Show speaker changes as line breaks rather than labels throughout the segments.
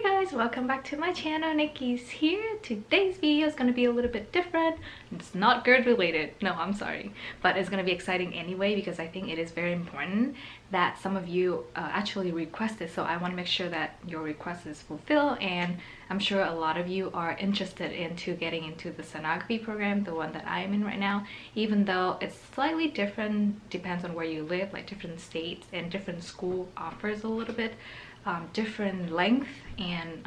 Hi guys, welcome back to my channel. Nikki's here. Today's video is going to be a little bit different. It's not GERD related, no, I'm sorry, but it's going to be exciting anyway because I think it is very important that some of you actually requested, so I want to make sure that your request is fulfilled, and I'm sure a lot of you are interested into getting into the sonography program, the one that I am in right now, even though it's slightly different, depends on where you live, like different states and different school offers a little bit different length, and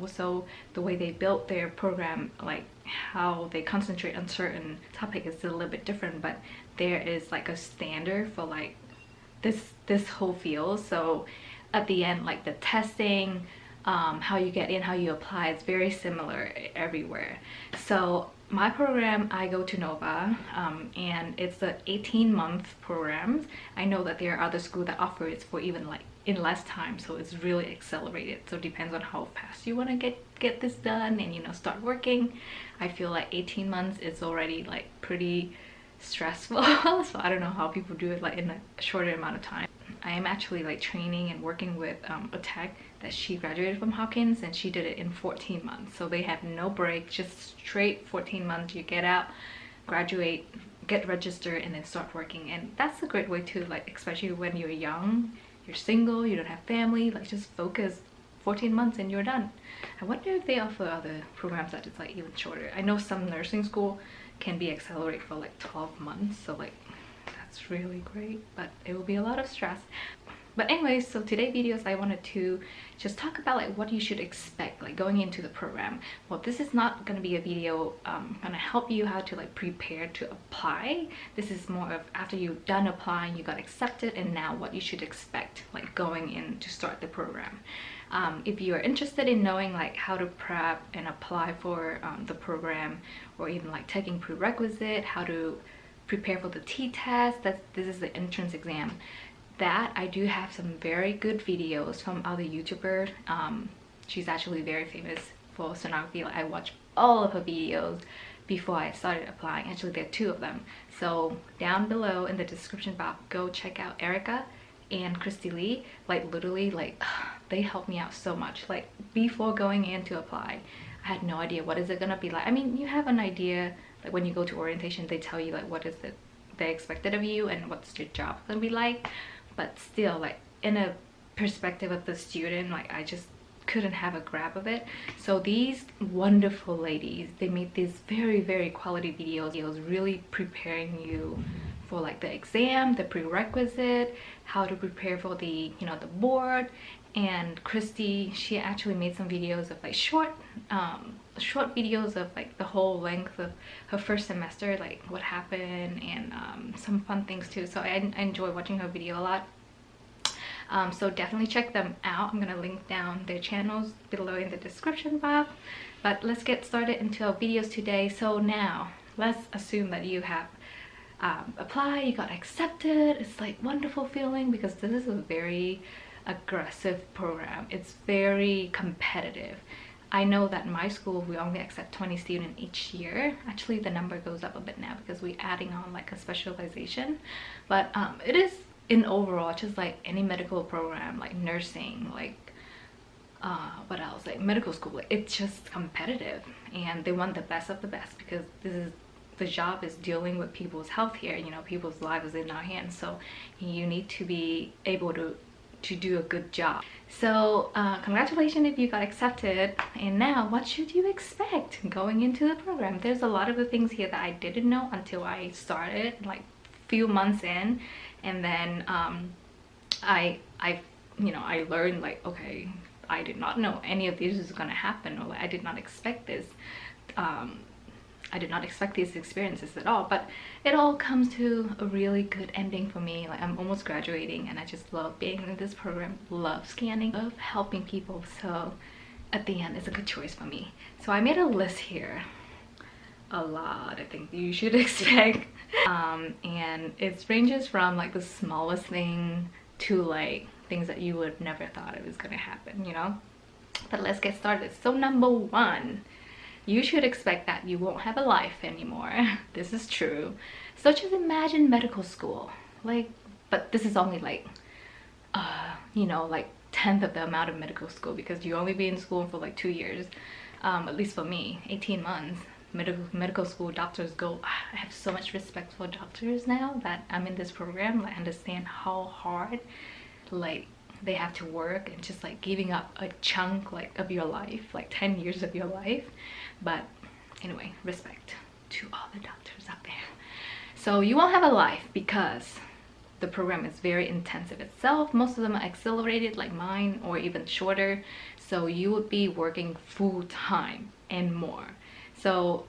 also the way they built their program, like how they concentrate on certain topic is a little bit different, but there is like a standard for like this whole field. So at the end, like the testing, how you get in, how you apply, it's very similar everywhere. So my program, I go to Nova, and it's the 18-month programs. I know that there are other schools that offer it for even like in less time, so it's really accelerated. So it depends on how fast you want to get this done and, you know, start working. I feel like 18 months is already like pretty stressful. So I don't know how people do it like in a shorter amount of time. I am actually like training and working with a tech that she graduated from Hopkins, and she did it in 14 months. So they have no break, just straight 14 months. You get out, graduate, get registered, and then start working. And that's a great way to, like, especially when you're young, you're single, you don't have family, like just focus 14 months and you're done. I wonder if they offer other programs that is like even shorter. I know some nursing school can be accelerated for like 12 months, so like that's really great, but it will be a lot of stress. But anyways, so today's videos I wanted to just talk about like what you should expect like going into the program. Well, this is not going to be a video gonna help you how to like prepare to apply. This is more of after you've done applying, you got accepted, and now what you should expect like going in to start the program. If you are interested in knowing like how to prep and apply for the program, or even like taking prerequisite, how to prepare for the T-test, this is the entrance exam, that I do have some very good videos from other YouTubers. She's actually very famous for sonography. Like, I watched all of her videos before I started applying. Actually, there are 2 of them. So down below in the description box, go check out Erica and Kristy. Like literally, like they helped me out so much. Like before going in to apply, I had no idea what is it gonna be like. I mean, you have an idea, like when you go to orientation, they tell you like what is it they expected of you and what's your job gonna be like. But still, like in a perspective of the student, like I just couldn't have a grab of it. So these wonderful ladies, they made these very quality videos really preparing you for like the exam, the prerequisite, how to prepare for the, you know, the board. And Kristy, she actually made some videos of like short videos of like the whole length of her first semester, like what happened, and some fun things too. So I enjoy watching her video a lot. So definitely check them out. I'm gonna link down their channels below in the description box. But let's get started into our videos today. So now let's assume that you have applied, you got accepted. It's like wonderful feeling because this is a very aggressive program. It's very competitive. I know that in my school we only accept 20 students each year. Actually, the number goes up a bit now because we're adding on like a specialization, but it is in overall just like any medical program, like nursing, like what else, like medical school, like, it's just competitive, and they want the best of the best because this is the job is dealing with people's health here. You know, people's lives is in our hands, so you need to be able to do a good job. So congratulations if you got accepted. And now what should you expect going into the program? There's a lot of the things here that I didn't know until I started like few months in, and then I you know, I learned like, okay, I did not know any of this is gonna happen, or like I did not expect this. I did not expect these experiences at all, but it all comes to a really good ending for me. Like I'm almost graduating, and I just love being in this program, love scanning, love helping people. So at the end, it's a good choice for me. So I made a list here, a lot I think you should expect, and it ranges from like the smallest thing to like things that you would never thought it was gonna happen, you know. But let's get started. So number 1, you should expect that you won't have a life anymore. This is true. So just imagine medical school, like, but this is only like you know, like tenth of the amount of medical school, because you only be in school for like 2 years, at least for me, 18 months. Medical school doctors go. I have so much respect for doctors now that I'm in this program. Like, I understand how hard like they have to work, and just like giving up a chunk like of your life, like 10 years of your life. But anyway, respect to all the doctors out there. So you won't have a life because the program is very intensive itself. Most of them are accelerated like mine, or even shorter. So you would be working full time and more. So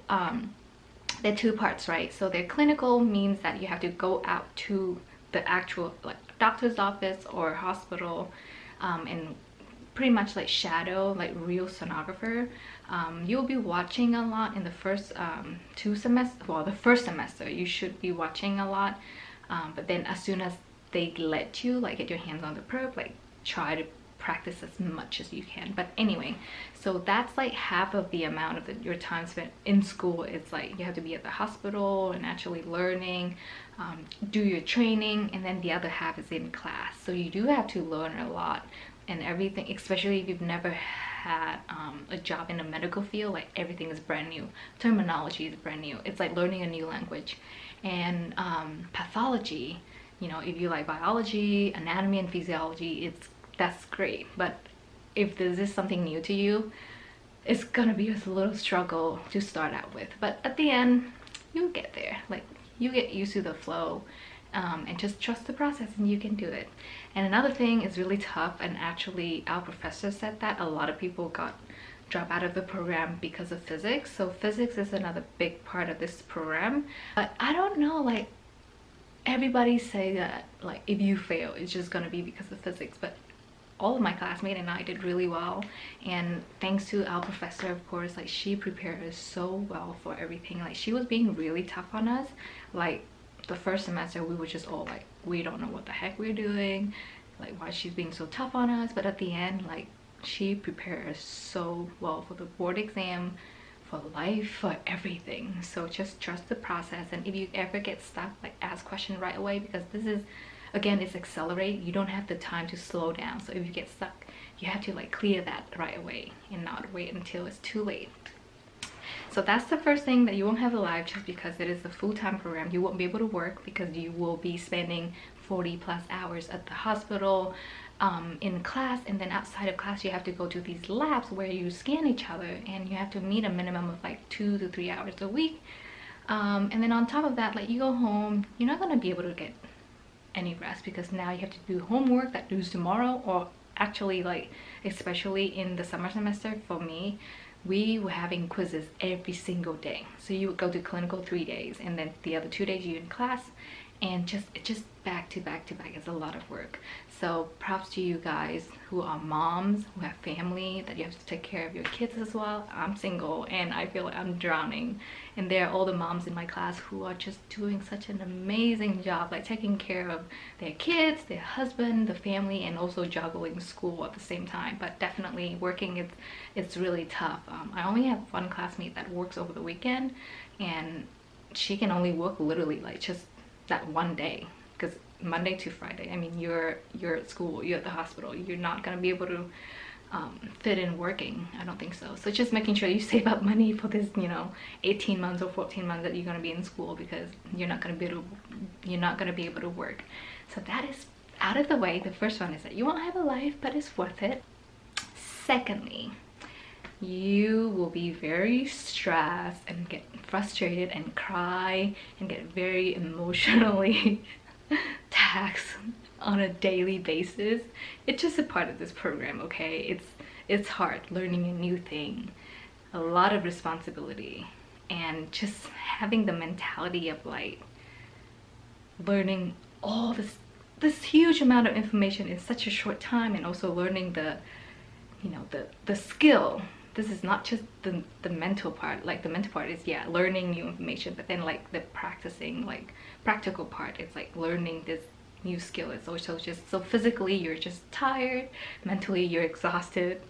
there are two parts, right? So their clinical means that you have to go out to the actual like doctor's office or hospital, and pretty much like shadow like real sonographer. You'll be watching a lot in the first 2 semesters. Well, the first semester you should be watching a lot, but then as soon as they let you like get your hands on the probe, like try to practice as much as you can. But anyway, so that's like half of the amount of your time spent in school. It's like you have to be at the hospital and actually learning, do your training, and then the other half is in class. So you do have to learn a lot and everything, especially if you've never had a job in the medical field. Like, everything is brand new, terminology is brand new. It's like learning a new language. And pathology, you know, if you like biology, anatomy and physiology, that's great. But if this is something new to you, it's gonna be a little struggle to start out with, but at the end you'll get there. Like, you get used to the flow, and just trust the process and you can do it. And another thing is really tough, and actually our professor said that a lot of people drop out of the program because of physics. So physics is another big part of this program. But I don't know, like, everybody say that like if you fail it's just gonna be because of physics, but all of my classmates and I did really well, and thanks to our professor, of course. Like, she prepared us so well for everything. Like, she was being really tough on us. Like, the first semester we were just all like, we don't know what the heck we're doing, like why she's being so tough on us. But at the end, like, she prepared us so well for the board exam, for life, for everything. So just trust the process, and if you ever get stuck, like, ask questions right away, because this is, again, it's accelerate. You don't have the time to slow down. So if you get stuck, you have to like clear that right away and not wait until it's too late. So that's the first thing, that you won't have a life just because it is a full-time program. You won't be able to work because you will be spending 40+ hours at the hospital, in class, and then outside of class you have to go to these labs where you scan each other, and you have to meet a minimum of like 2 to 3 hours a week. And then on top of that, like, you go home, you're not going to be able to get any rest, because now you have to do homework that due tomorrow. Or actually, like, especially in the summer semester for me, we were having quizzes every single day. So you would go to clinical 3 days, and then the other 2 days you're in class, and just back to back to back. It's a lot of work. So props to you guys who are moms, who have family, that you have to take care of your kids as well. I'm single and I feel like I'm drowning, and there are all the moms in my class who are just doing such an amazing job, like taking care of their kids, their husband, the family, and also juggling school at the same time. But definitely working, it's really tough. I only have one classmate that works over the weekend, and she can only work literally like just that one day, because Monday to Friday, I mean, you're at school, you're at the hospital, you're not gonna be able to fit in working. I don't think so. So just making sure you save up money for this, you know, 18 months or 14 months that you're gonna be in school, because you're not gonna be able to work. So that is out of the way. The first one is that you won't have a life, but it's worth it. Secondly, you will be very stressed and get frustrated and cry and get very emotionally taxed on a daily basis. It's just a part of this program, okay? It's hard learning a new thing, a lot of responsibility, and just having the mentality of like learning all this huge amount of information in such a short time, and also learning the, you know, the skill. This is not just the mental part. Like, the mental part is, yeah, learning new information, but then like the practicing, like practical part, it's like learning this new skill. It's also just, so physically you're just tired, mentally you're exhausted,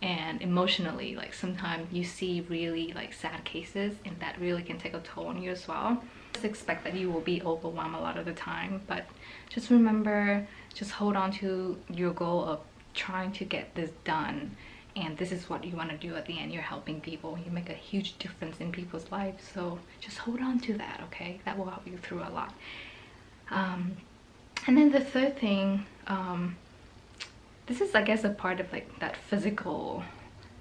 and emotionally, like, sometimes you see really like sad cases, and that really can take a toll on you as well. Just expect that you will be overwhelmed a lot of the time, but just remember, just hold on to your goal of trying to get this done, and this is what you want to do at the end. You're helping people, you make a huge difference in people's lives, so just hold on to that, okay? That will help you through a lot. And then the third thing, this is, I guess, a part of like that physical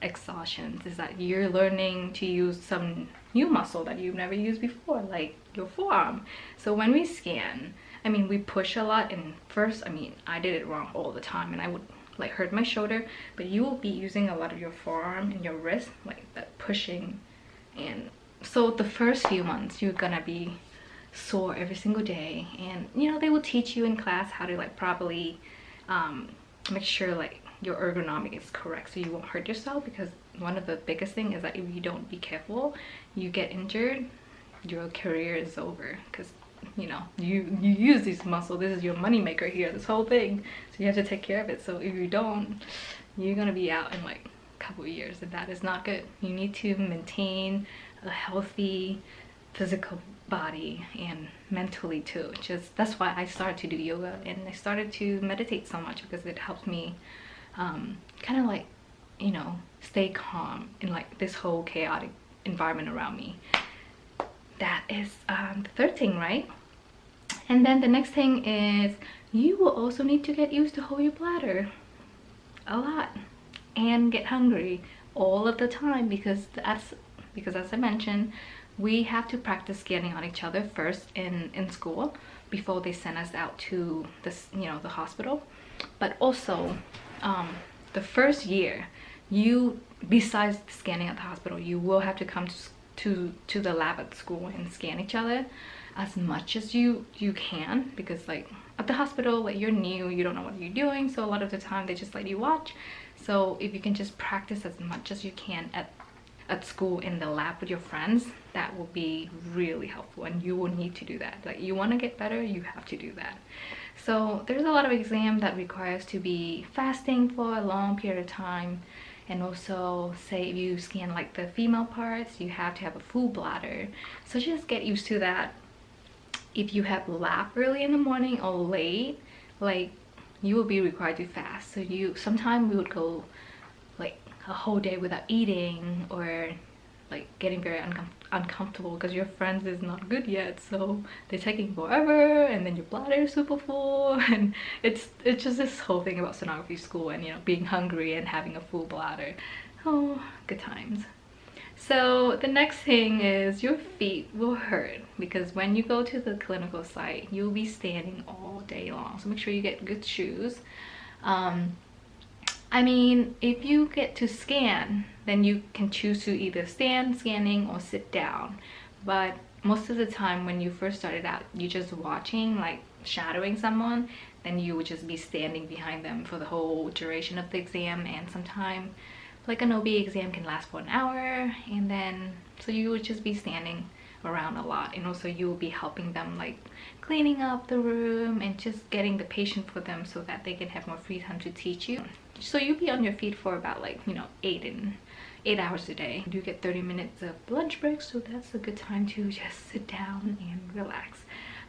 exhaustion, is that you're learning to use some new muscle that you've never used before, like your forearm. So when we scan, I mean, we push a lot, and first, I mean, I did it wrong all the time, and I would like hurt my shoulder, but you will be using a lot of your forearm and your wrist, like that pushing. And so the first few months you're gonna be sore every single day, and you know, they will teach you in class how to like properly make sure like your ergonomic is correct so you won't hurt yourself, because one of the biggest thing is that if you don't be careful, you get injured, your career is over, because you know, you use these muscles, this is your money maker here, this whole thing, so you have to take care of it. So if you don't, you're gonna be out in like a couple of years, and that is not good. You need to maintain a healthy physical body and mentally too. Just that's why I started to do yoga, and I started to meditate so much, because it helps me kind of like, you know, stay calm in like this whole chaotic environment around me. That is the third thing, right? And then the next thing is you will also need to get used to hold your bladder a lot and get hungry all of the time, because as I mentioned, we have to practice scanning on each other first in school before they send us out to this, you know, the hospital. But also the first year, you, besides scanning at the hospital, you will have to come to the lab at school and scan each other as much as you can, because like at the hospital, like you're new, you don't know what you're doing, so a lot of the time they just let you watch. So if you can just practice as much as you can at school in the lab with your friends, that will be really helpful, and you will need to do that. Like, you want to get better, you have to do that. So there's a lot of exam that requires to be fasting for a long period of time, and also say if you scan like the female parts, you have to have a full bladder. So just get used to that. If you have lab early in the morning or late, like you will be required to fast. So sometimes we would go like a whole day without eating, or like getting very uncomfortable because your friends is not good yet, so they're taking forever, and then your bladder is super full, and it's just this whole thing about sonography school, and you know, being hungry and having a full bladder. Oh, good times. So the next thing is your feet will hurt, because when you go to the clinical site, you'll be standing all day long, so make sure you get good shoes. I mean, if you get to scan, then you can choose to either stand scanning or sit down. But most of the time when you first started out, you're just watching, like shadowing someone, then you would just be standing behind them for the whole duration of the exam. And sometimes like an OB exam can last for an hour, and then so you would just be standing around a lot, and also you will be helping them like cleaning up the room and just getting the patient for them so that they can have more free time to teach you. So you'll be on your feet for about like, you know, 8 hours a day. You do get 30 minutes of lunch break, so that's a good time to just sit down and relax.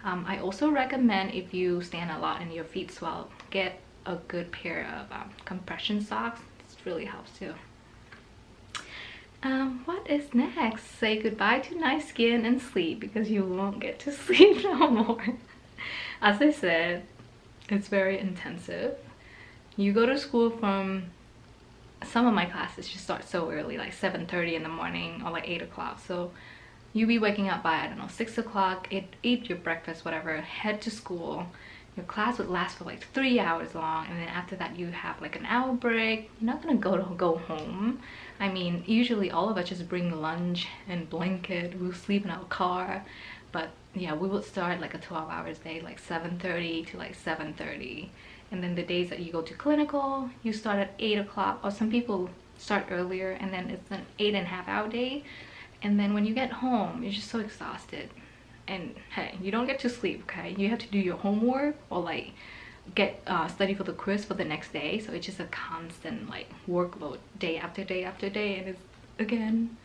I also recommend, if you stand a lot and your feet swell, get a good pair of compression socks. This really helps too. What is next? Say goodbye to nice skin and sleep, because you won't get to sleep no more. As I said, it's very intensive. You go to school from, some of my classes just start so early, like 7:30 in the morning or like 8 o'clock. So you'll be waking up by, I don't know, 6 o'clock, eat your breakfast, whatever, head to school. Your class would last for like 3 hours long, and then after that you have like an hour break. You're not gonna go home. I mean, usually all of us just bring lunch and blanket. We'll sleep in our car, but yeah, we would start like a 12-hour day, like 7:30 to like 7:30. And then the days that you go to clinical, you start at 8 o'clock, or some people start earlier, and then it's an 8.5-hour day. And then when you get home, you're just so exhausted. And hey, you don't get to sleep, okay? You have to do your homework or like get study for the quiz for the next day. So it's just a constant like workload day after day after day, and it's again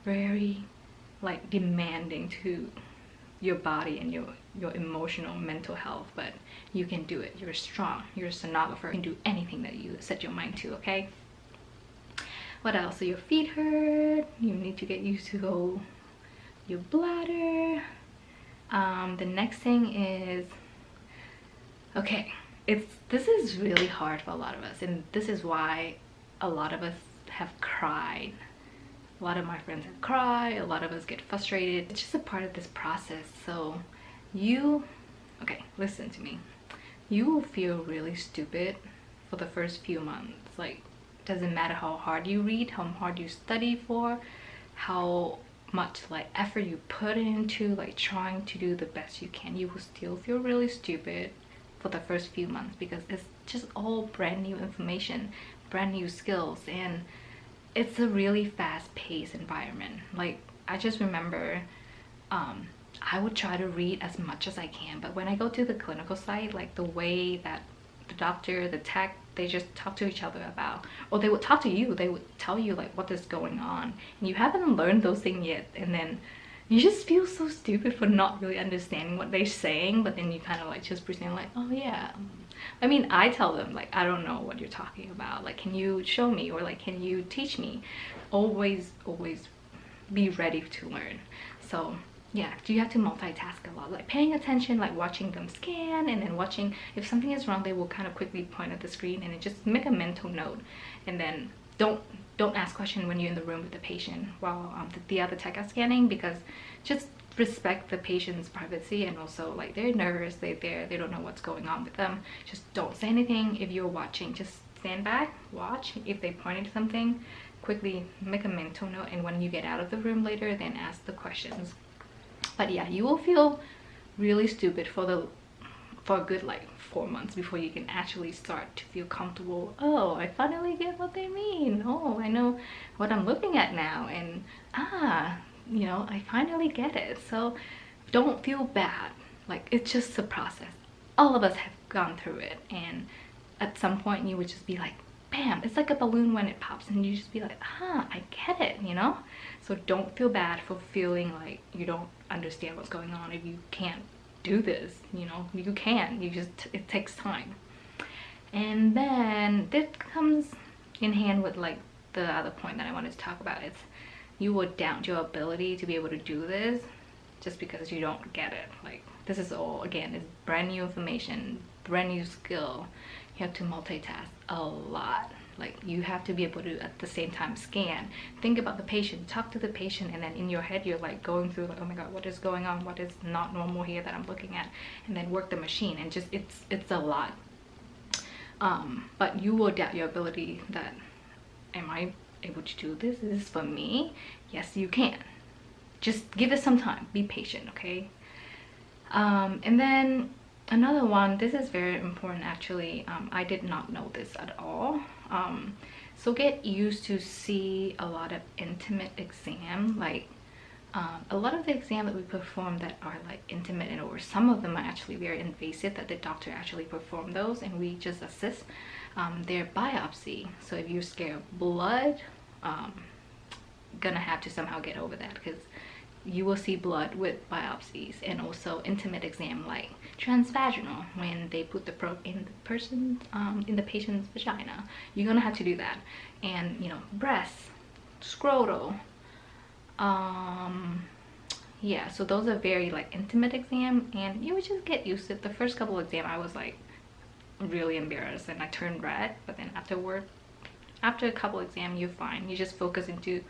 very like demanding to your body and your emotional mental health, but you can do it. You're strong, you're a sonographer, you can do anything that you set your mind to. Okay, what else? So your feet hurt, you need to get used to your bladder. The next thing is, okay, this is really hard for a lot of us, and this is why a lot of us have cried. A lot of my friends have cried, a lot of us get frustrated. It's just a part of this process. So okay, listen to me. You will feel really stupid for the first few months. Like, doesn't matter how hard you read, how hard you study for, how much like effort you put into like trying to do the best you can, you will still feel really stupid for the first few months, because it's just all brand new information, brand new skills, and it's a really fast-paced environment. Like, I just remember I would try to read as much as I can, but when I go to the clinical site, like the way that the doctor, the tech, they just talk to each other about, or they would talk to you, they would tell you like what is going on, and you haven't learned those things yet, and then you just feel so stupid for not really understanding what they're saying, but then you kind of like just pretend like, oh yeah. I mean, I tell them like, I don't know what you're talking about, like, can you show me, or like, can you teach me? Always be ready to learn. So yeah, you have to multitask a lot, like paying attention, like watching them scan, and then watching if something is wrong, they will kind of quickly point at the screen, and then just make a mental note, and then don't ask questions when you're in the room with the patient while the other tech are scanning, because just respect the patient's privacy, and also like they're nervous, they don't know what's going on with them. Just don't say anything if you're watching. Just stand back, watch. If they point at something, quickly make a mental note, and when you get out of the room later, then ask the questions. But yeah, you will feel really stupid for a good like 4 months before you can actually start to feel comfortable. Oh, I finally get what they mean. Oh, I know what I'm looking at now, and you know, I finally get it. So don't feel bad. Like, it's just a process. All of us have gone through it, and at some point you would just be like, bam, it's like a balloon when it pops, and you just be like, I get it, you know? So don't feel bad for feeling like you don't understand what's going on. If you can't do this, you know, you can. You just, it takes time. And then this comes in hand with like the other point that I wanted to talk about. It's you will doubt your ability to be able to do this just because you don't get it. Like, this is all, again, it's brand new information, brand new skill. You have to multitask a lot. Like, you have to be able to at the same time scan, think about the patient, talk to the patient, and then in your head you're like going through like, oh my god, what is going on, what is not normal here that I'm looking at, and then work the machine, and just it's a lot. But you will doubt your ability that, am I able to do this? Is this for me? Yes, you can. Just give it some time, be patient, okay? And then another one, this is very important actually. I did not know this at all. So get used to see a lot of intimate exam, like a lot of the exam that we perform that are like intimate, and or some of them are actually very invasive, that the doctor actually perform those and we just assist. Their biopsy, so if you're scared of blood, gonna have to somehow get over that, because you will see blood with biopsies. And also intimate exam like transvaginal, when they put the probe in the patient's vagina, you're gonna have to do that. And you know, breast, scrotal, yeah, so those are very like intimate exam, and you would just get used to it. The first couple of exam I was like really embarrassed and I turned red, but then after a couple exam you're fine. You just focus into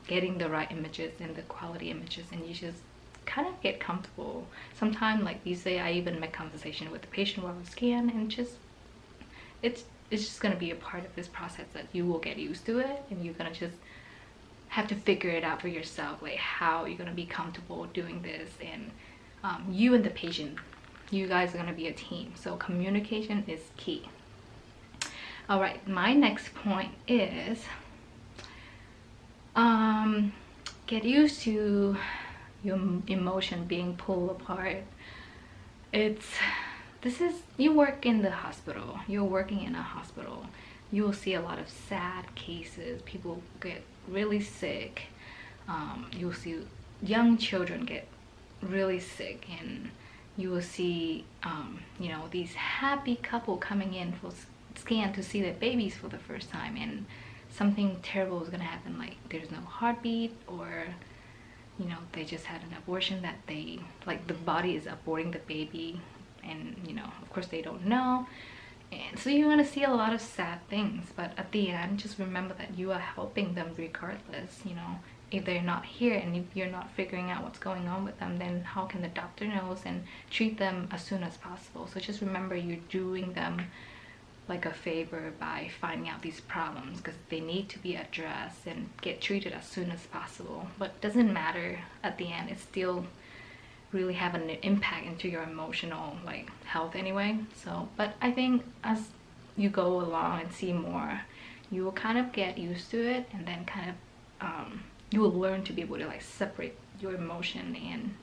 getting the right images and the quality images, and you just kind of get comfortable. Sometimes, like you say, I even make conversation with the patient while I scan, and just it's just gonna be a part of this process that you will get used to it, and you're gonna just have to figure it out for yourself, like how you're gonna be comfortable doing this. And you and the patient, you guys are gonna be a team, so communication is key. All right, my next point is get used to your emotion being pulled apart. You work in the hospital, you're working in a hospital, you will see a lot of sad cases. People get really sick. You'll see young children get really sick, and you will see you know, these happy couple coming in for scan to see their babies for the first time, and something terrible is gonna happen, like there's no heartbeat, or you know, they just had an abortion that they, like, the body is aborting the baby, and you know, of course they don't know. And so you're gonna see a lot of sad things, but at the end, just remember that you are helping them regardless. You know, if they're not here and if you're not figuring out what's going on with them, then how can the doctor knows and treat them as soon as possible? So just remember, you're doing them like a favor by finding out these problems, because they need to be addressed and get treated as soon as possible. But it doesn't matter at the end, it still really have an impact into your emotional, like, health anyway. So, but I think as you go along and see more, you will kind of get used to it, and then kind of you will learn to be able to, like, separate your emotion and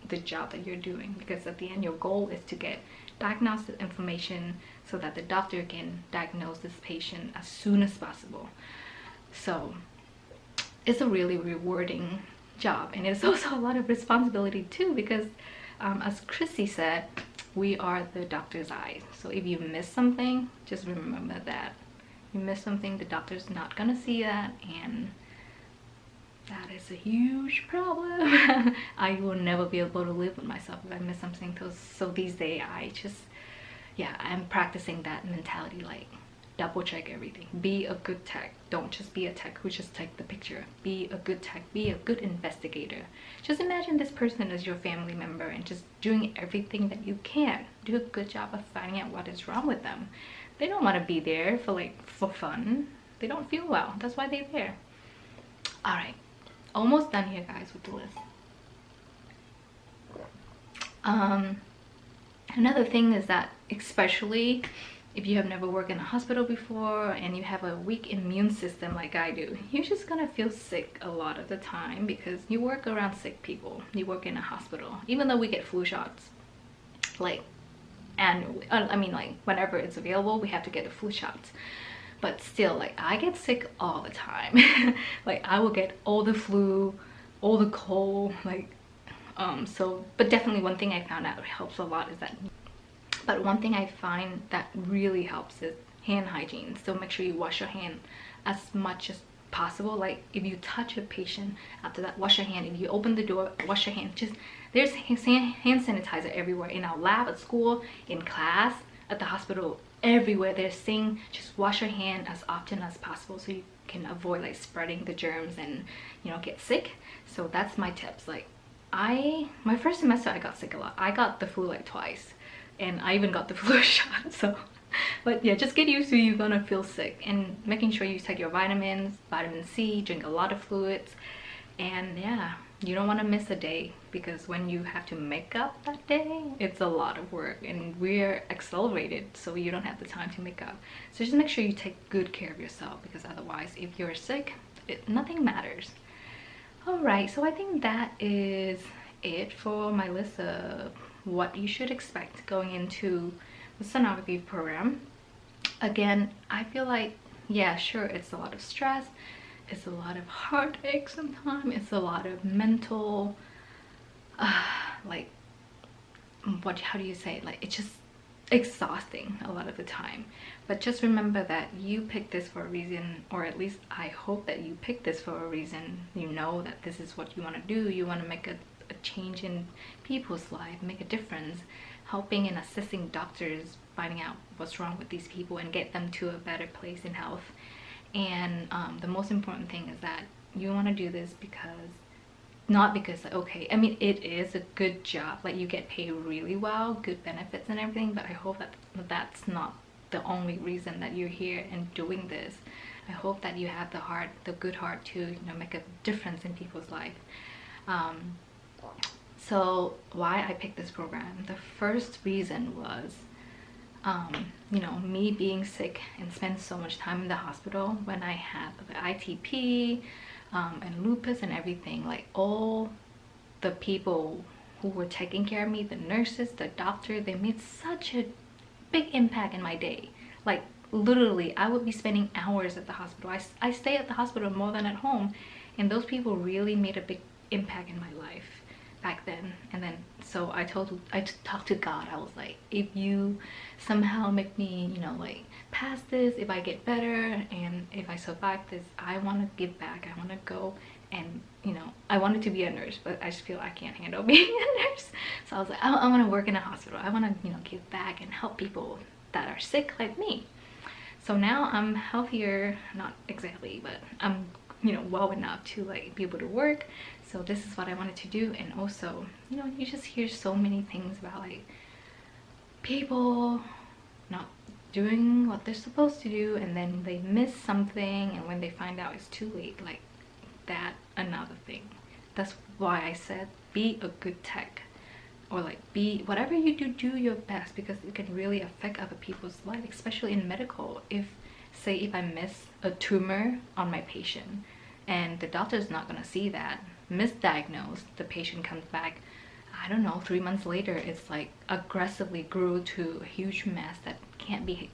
the job that you're doing, because at the end your goal is to get diagnostic information so that the doctor can diagnose this patient as soon as possible. So it's a really rewarding job, and it's also a lot of responsibility too, because as Kristy said, we are the doctor's eyes. So if you miss something, just remember that you miss something, the doctor's not gonna see that, and that is a huge problem. I will never be able to live with myself if I miss something. So these days I just, yeah, I'm practicing that mentality, like, double check everything. Be a good tech. Don't just be a tech who just take the picture. Be a good tech. Be a good investigator. Just imagine this person as your family member and just doing everything that you can. Do a good job of finding out what is wrong with them. They don't want to be there for fun. They don't feel well. That's why they're there. All right, almost done here, guys, with the list. Another thing is that, especially if you have never worked in a hospital before and you have a weak immune system like I do, you're just gonna feel sick a lot of the time, because you work around sick people. You work in a hospital, even though we get flu shots, like, and I mean, like, whenever it's available, we have to get the flu shots. But still, like, I get sick all the time. Like, I will get all the flu, all the cold, like, so, but definitely one thing I found out helps a lot is that, but one thing I find that really helps is hand hygiene. So make sure you wash your hand as much as possible. Like, if you touch a patient, after that, wash your hand. If you open the door, wash your hand. Just, there's hand sanitizer everywhere, in our lab, at school, in class, at the hospital, everywhere. They're saying just wash your hand as often as possible so you can avoid, like, spreading the germs and, you know, get sick. So that's my tips. Like, my first semester I got sick a lot. I got the flu like twice, and I even got the flu shot. So, but yeah, just get used to you're gonna feel sick, and making sure you take your vitamins, vitamin C, drink a lot of fluids, and yeah, you don't want to miss a day, because when you have to make up that day, it's a lot of work, and we're accelerated, so you don't have the time to make up. So just make sure you take good care of yourself, because otherwise, if you're sick, nothing matters. All right, so I think that is it for my list of what you should expect going into the sonography program. Again, I feel like, yeah, sure, it's a lot of stress, it's a lot of heartache sometimes, it's a lot of mental, like, how do you say it? Like, it's just exhausting a lot of the time. But just remember that you picked this for a reason, or at least I hope that you picked this for a reason. You know that this is what you want to do. You want to make a change in people's life, make a difference, helping and assisting doctors, finding out what's wrong with these people and get them to a better place in health. And the most important thing is that you want to do this because, not because, okay, I mean, it is a good job, like, you get paid really well, good benefits and everything, but I hope that that's not the only reason that you're here and doing this. I hope that you have the good heart to, you know, make a difference in people's life. So why I picked this program, the first reason was, you know, me being sick and spend so much time in the hospital when I had the ITP and lupus and everything. Like, all the people who were taking care of me, the nurses, the doctor, they made such a big impact in my day. Like, literally, I would be spending hours at the hospital. I stay at the hospital more than at home, and those people really made a big impact in my life. back then. And then so I talked to God. I was like, if you somehow make me, you know, like pass this, if I get better and if I survive this, I want to give back. I want to go and, you know, I wanted to be a nurse, but I just feel I can't handle being a nurse. So I was like, I want to work in a hospital. I want to, you know, give back and help people that are sick like me. So now I'm healthier, not exactly, but I'm, you know, well enough to like be able to work. So this is what I wanted to do. And also, you know, you just hear so many things about like people not doing what they're supposed to do, and then they miss something, and when they find out it's too late. Like that, another thing. That's why I said be a good tech, or like be whatever you do your best, because it can really affect other people's life, especially in medical. If say if I miss a tumor on my patient and the doctor's not gonna see that, misdiagnosed, the patient comes back, I don't know, 3 months later, it's like aggressively grew to a huge mess that can't be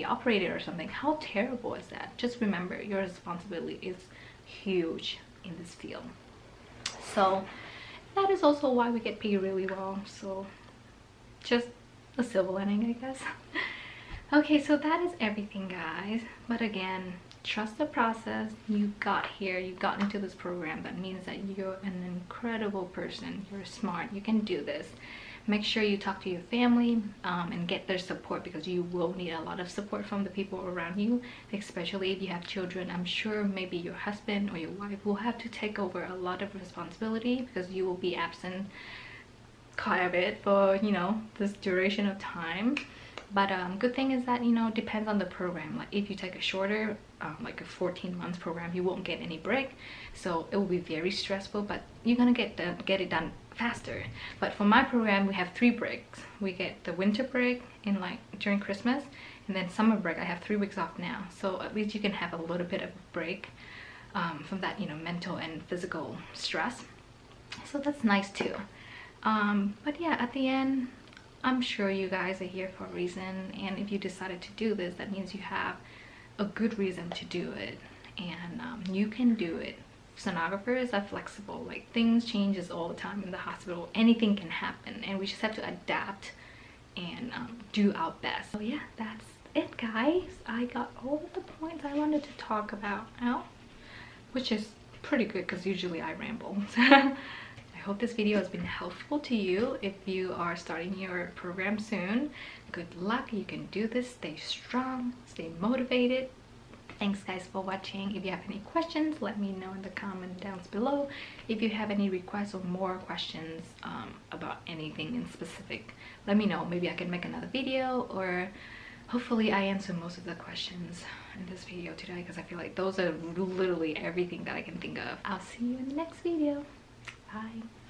operated or something. How terrible is that? Just remember, your responsibility is huge in this field. So that is also why we get paid really well. So just a silver lining, I guess. Okay, so that is everything, guys. But again, trust the process. You got here, you got into this program. That means that you're an incredible person. You're smart, you can do this. Make sure you talk to your family and get their support, because you will need a lot of support from the people around you, especially if you have children. I'm sure maybe your husband or your wife will have to take over a lot of responsibility, because you will be absent quite a bit for, you know, this duration of time. But good thing is that, you know, depends on the program. Like if you take a shorter like a 14 months program, you won't get any break, so it will be very stressful, but you're gonna get it done faster. But for my program, we have 3 breaks. We get the winter break in like during Christmas, and then summer break. I have 3 weeks off now, so at least you can have a little bit of a break from that, you know, mental and physical stress. So that's nice too. But yeah, at the end, I'm sure you guys are here for a reason, and if you decided to do this, that means you have a good reason to do it, and you can do it. Sonographers are flexible. Like things changes all the time in the hospital. Anything can happen, and we just have to adapt and do our best. So yeah, that's it, guys. I got all the points I wanted to talk about out, which is pretty good because usually I ramble. I hope this video has been helpful to you. If you are starting your program soon, good luck. You can do this. Stay strong, stay motivated. Thanks guys for watching. If you have any questions, let me know in the comment down below. If you have any requests or more questions about anything in specific, let me know. Maybe I can make another video, or hopefully I answer most of the questions in this video today, because I feel like those are literally everything that I can think of. I'll see you in the next video. Bye.